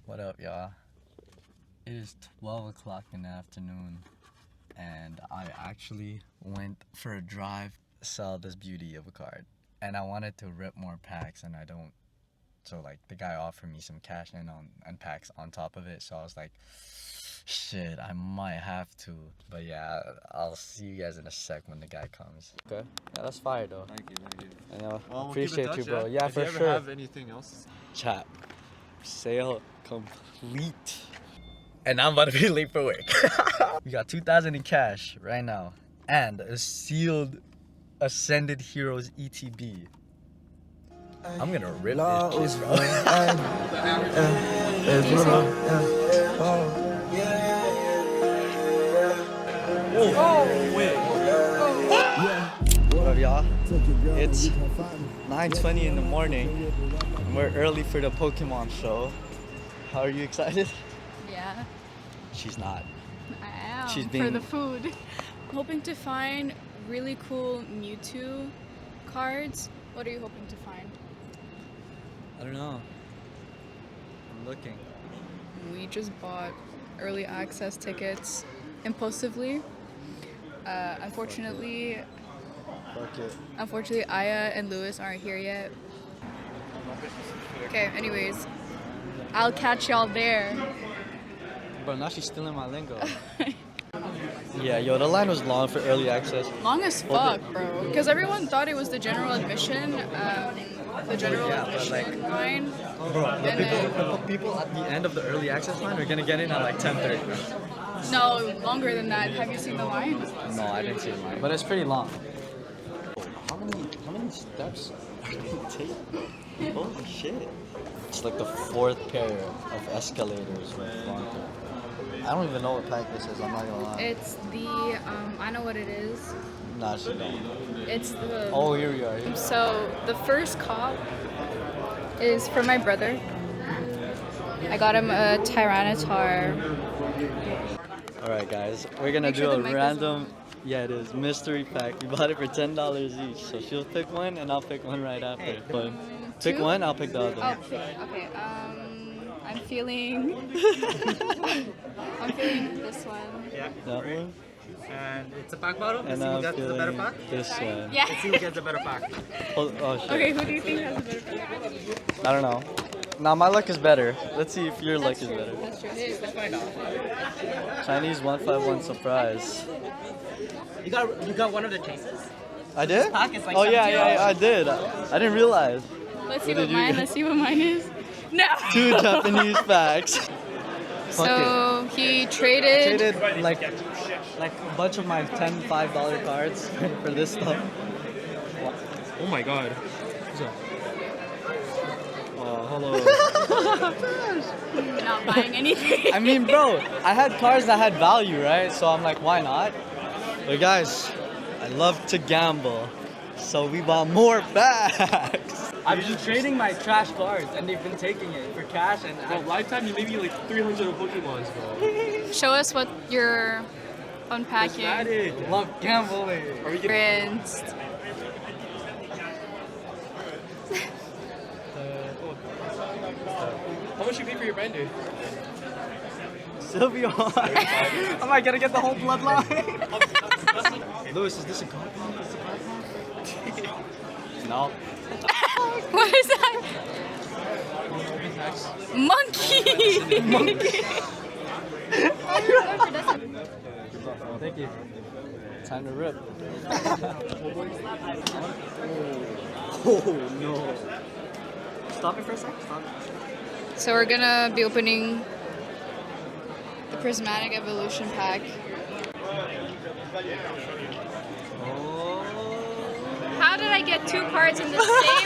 What up, y'all? It is 12 o'clock in the afternoon, and I actually went for a drive to sell this beauty of a card. And I wanted to rip more packs, and I don't. So, like, the guy offered me some cash in on packs on top of it, so I was like, shit, I might have to. But yeah, I'll see you guys in a sec when the guy comes. Okay. Yeah, that's fire, though. Thank you. I know. Well, Appreciate we'll you, bro. Yeah, if for you ever sure. have anything else? Chat. Sale complete. And I'm about to be late for work. We got 2,000 in cash right now. And a sealed Ascended Heroes ETB. I'm gonna rip this shit, bro. What up, y'all? It's 9:20 in the morning. We're early for the Pokemon show. How are you excited? Yeah, She's not. I am. She's For being- the food. I'm hoping to find really cool Mewtwo cards. What are you hoping to find? I don't know. I'm looking. We just bought early access tickets impulsively. Unfortunately, Fuck it. Aya and Lewis aren't here yet. Okay, anyways, I'll catch y'all there. Bro, now she's stealing my lingo. Yeah, yo, the line was long for early access. Long as fuck, bro. Because everyone thought it was the general admission, line. Bro, And the people at the end of the early access line are gonna get in at like 10:30. No, longer than that. Have you seen the line? No, I didn't see the line. But it's pretty long. How many steps are you taking? Holy shit. It's like the 4th pair of escalators we've gone through. I don't even know what pack this is, I'm not gonna lie. It's the, I know what it is. Nah, she don't. It's the... Oh, here we are. So, the first cop is for my brother. I got him a Tyranitar. Alright guys, we're gonna Make do sure a the mic is random, yeah it is, mystery pack. We bought it for $10 each, so she'll pick one and I'll pick one right after. Pick Two? one, I'll pick the other. Oh, okay. I'm feeling... I'm feeling this one. Yeah, That one? and it's a pack bottle. And See who I'm gets the better feeling pack. this one. Yeah. Let's see who gets the better pack. Oh shit. Okay, who do you think has a better pack? I don't know. Nah, my luck is better. Let's see if your luck is True. better. That's true. Let's find out. Chinese 151 surprise. You got one of the chases. I did? pack is like Oh yeah, $70. I did. I didn't realize. Let's see What what did you mine. get? Let's see what mine is. No. 2 Japanese packs. Fuck So he traded. Traded like a bunch of my $10 $5 cards for this stuff. Oh my god. Oh, hello. Not buying anything. I mean, bro, I had cards that had value, right? So I'm like, why not? But guys, I love to gamble, so we bought more packs. I've been trading my trash cards, and they've been taking it for cash. And Bro, lifetime you made me like 300 of Pokemons, bro. Show us what you're unpacking. Love gambling. Are we getting... Rinsed. How much you pay for your binder? Sylvia, am I gonna get the whole bloodline? Lewis, is this a card? No. What is that? Monkey. Monkey. Thank you. Time to rip. Oh no. Stop it for a sec. Stop it. So we're gonna be opening the Prismatic Evolution pack. How did I get 2 cards in the same?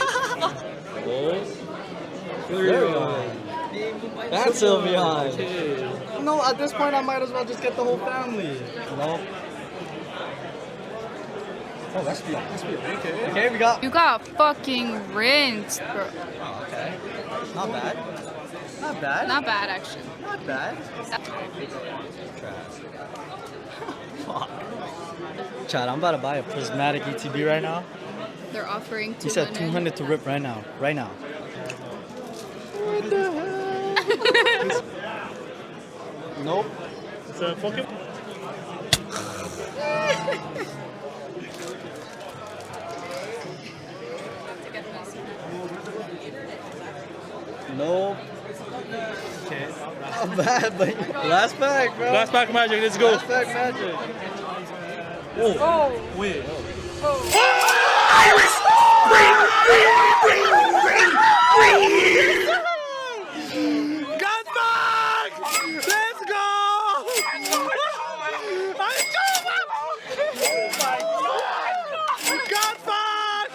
That's Sylveon. No, at this point I might as well just get the whole family. No. Oh, that's okay. Okay, we got. You got fucking rinsed, bro. Oh, okay. Not bad. Not bad. Not bad, actually. Not bad. Fuck. Chad, I'm about to buy a prismatic ETB right now. They're offering 200. He said 200 to rip right now. Right now. What the hell? Nope. It's a Pokémon. Nope. Okay. Not bad, but last pack, bro. Last pack magic. Let's go. Last pack magic. Oh. Wait. Godpack! Let's go! Godpack!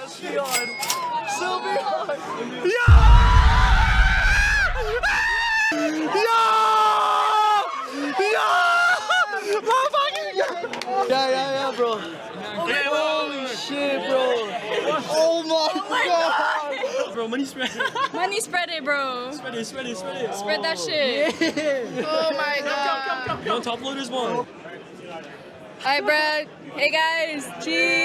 Yeah, bro. Holy shit, bro. Oh my god. Bro, money spread. Money spread it, bro. Spread it. Spread that shit. Oh my god. You want top loaders one? Hi, Brad. Hey, guys. Yeah.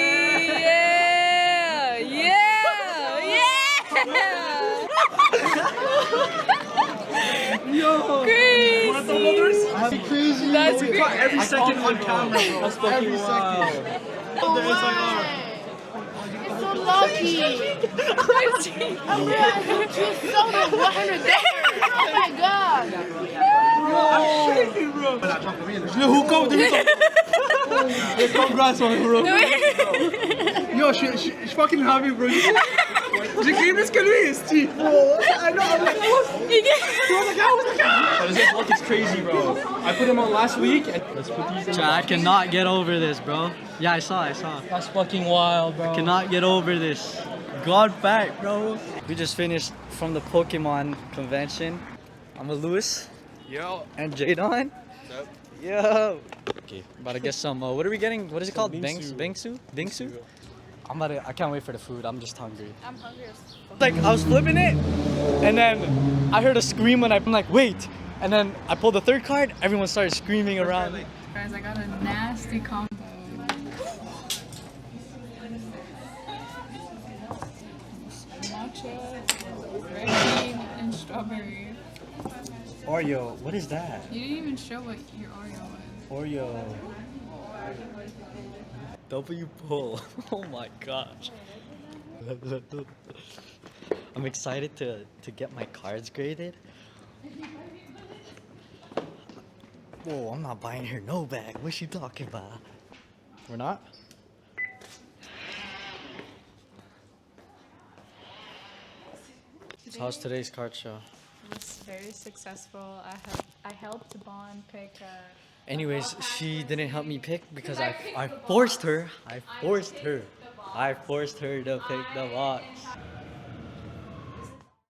Yo! Crazy. You want top loaders? That's crazy. That's We crazy. caught every second on camera, bro. That's fucking wild. It's so lucky. I'm gonna choose soda 100 there. Oh my god. Congrats on it, bro. Yo, she fucking happy, bro. Je kriebes gelöst. I know. This luck is crazy, bro. I put him on last week. And let's put these in. I cannot get over this, bro. Yeah, I saw. That's fucking wild, bro. Cannot get over this. God back, bro. We just finished from the Pokemon convention. I'm with Lewis. Yo. And Jadon. Yep. Yo. Okay, about to get some. What are we getting? What is it called? Bingsu. Bingsu. I can't wait for the food. I'm just hungry. I'm hungry as fuck. Like I was flipping it, and then I heard a scream, and I'm like, wait. And then I pulled the third card. Everyone started screaming around. Guys, I got a nasty combo. Matcha, red bean, and strawberry. Oreo. What is that? You didn't even show what your Oreo was. Oreo. W pull. Oh my gosh. I'm excited to get my cards graded. Whoa, I'm not buying her no bag. What's she talking about? We're not? So how's today's card show? It was very successful. I helped Bond pick Anyways, she didn't help me pick because I forced her. I forced her to pick the box.